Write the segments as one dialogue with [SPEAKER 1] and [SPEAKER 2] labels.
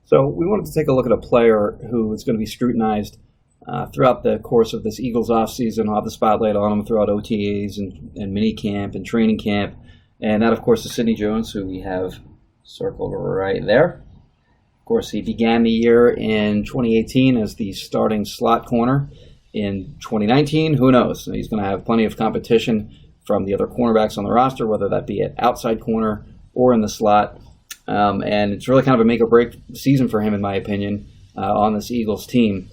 [SPEAKER 1] So we wanted to take a look at a player who is going to be scrutinized throughout the course of this Eagles offseason. I'll have the spotlight on him throughout OTAs and mini camp and training camp. And that, of course, is Sidney Jones, who we have circled right there. Of course, he began the year in 2018 as the starting slot corner. In 2019, who knows? He's going to have plenty of competition from the other cornerbacks on the roster, whether that be at outside corner or in the slot. And it's really kind of a make-or-break season for him, in my opinion, on this Eagles team.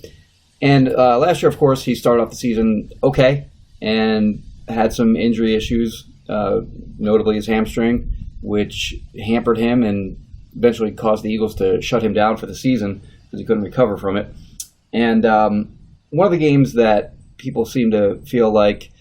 [SPEAKER 1] And last year, of course, he started off the season okay and had some injury issues, notably his hamstring, which hampered him and eventually caused the Eagles to shut him down for the season because he couldn't recover from it. And one of the games that people seem to feel like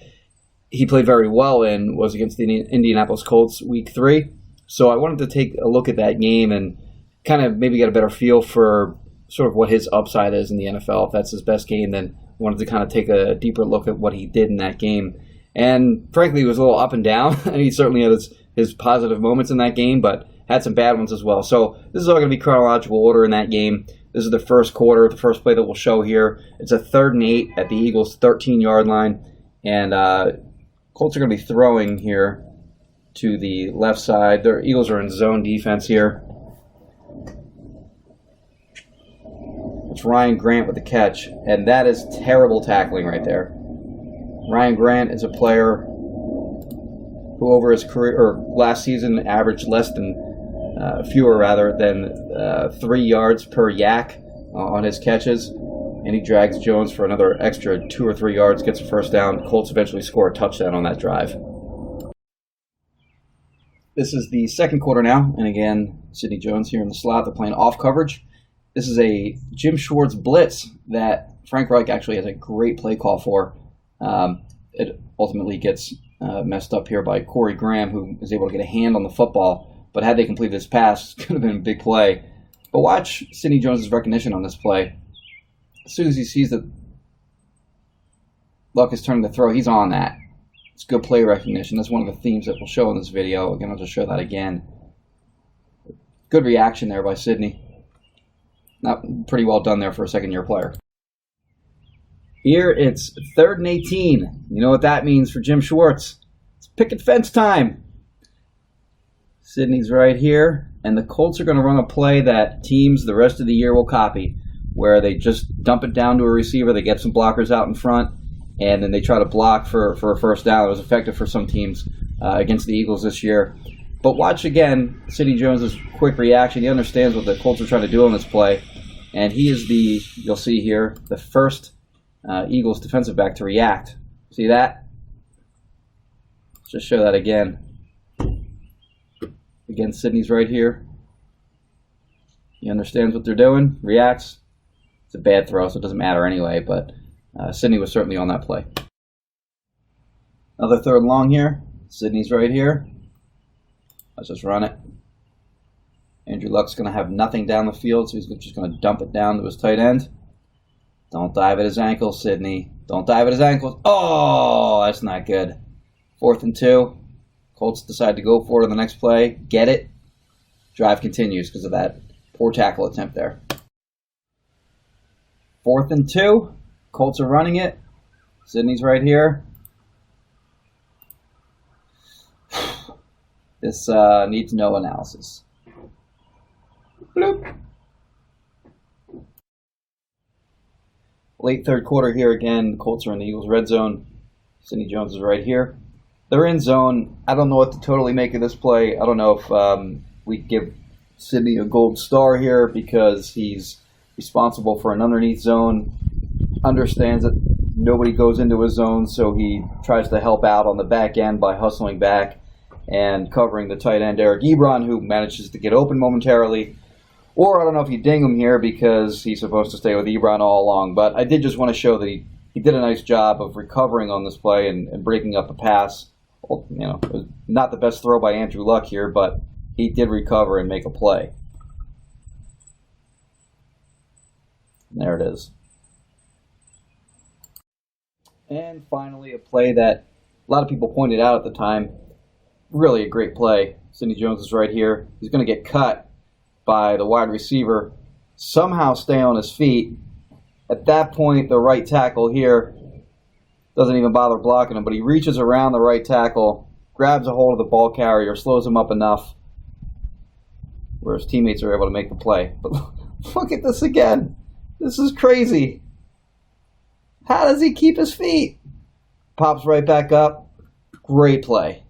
[SPEAKER 1] he played very well in was against the Indianapolis Colts Week 3. So I wanted to take a look at that game and kind of maybe get a better feel for sort of what his upside is in the NFL. If that's his best game, then I wanted to kind of take a deeper look at what he did in that game. And frankly, he was a little up and down. And he certainly had his positive moments in that game, but had some bad ones as well. So this is all going to be chronological order in that game. This is the first quarter, the first play that we'll show here. It's a 3rd and 8 at the Eagles' 13-yard line. And Colts are going to be throwing here to the left side. The Eagles are in zone defense here. It's Ryan Grant with the catch, and that is terrible tackling right there. Ryan Grant is a player who over his career, or last season, averaged fewer than 3 yards per yak on his catches, and he drags Jones for another extra 2 or 3 yards, gets a first down. Colts eventually score a touchdown on that drive. This is the second quarter now, and again, Sidney Jones here in the slot. They're playing off coverage. This is a Jim Schwartz blitz that Frank Reich actually has a great play call for. It ultimately gets messed up here by Corey Graham, who is able to get a hand on the football. But had they completed this pass, it could have been a big play. But watch Sidney Jones' recognition on this play. As soon as he sees that Luck is turning to throw, he's on that. It's good play recognition. That's one of the themes that we'll show in this video. Again, I'll just show that again. Good reaction there by Sidney. Not pretty well done there for a second-year player. Here it's 3rd and 18. You know what that means for Jim Schwartz. It's picket fence time. Sidney's right here, and the Colts are going to run a play that teams the rest of the year will copy, where they just dump it down to a receiver, they get some blockers out in front, and then they try to block for a first down. It was effective for some teams against the Eagles this year. But watch again Sidney Jones' quick reaction. He understands what the Colts are trying to do on this play, and he is you'll see here, the first Eagles defensive back to react. See that? Let's just show that again. Again, Sidney's right here. He understands what they're doing, reacts. It's a bad throw, so it doesn't matter anyway, but Sidney was certainly on that play. Another 3rd and long here. Sidney's right here. Let's just run it. Andrew Luck's going to have nothing down the field, so he's just going to dump it down to his tight end. Don't dive at his ankles, Sidney. Don't dive at his ankles. Oh, that's not good. 4th and 2. Colts decide to go for it on the next play. Get it. Drive continues because of that poor tackle attempt there. 4th and 2. Colts are running it. Sidney's right here. This needs no analysis. Bloop. Late 3rd quarter here again. Colts are in the Eagles' red zone. Sidney Jones is right here. They're in zone. I don't know what to totally make of this play. I don't know if we give Sidney a gold star here because he's responsible for an underneath zone, understands that nobody goes into his zone, so he tries to help out on the back end by hustling back and covering the tight end Eric Ebron, who manages to get open momentarily. Or I don't know if you ding him here because he's supposed to stay with Ebron all along. But I did just want to show that he did a nice job of recovering on this play and breaking up a pass. Well, it was not the best throw by Andrew Luck here, but he did recover and make a play. And there it is. And finally, a play that a lot of people pointed out at the time. Really a great play. Sidney Jones is right here. He's going to get cut by the wide receiver, somehow stay on his feet. At that point, the right tackle here doesn't even bother blocking him, but he reaches around the right tackle, grabs a hold of the ball carrier, slows him up enough where his teammates are able to make the play. But look at this again. This is crazy. How does he keep his feet? Pops right back up. Great play.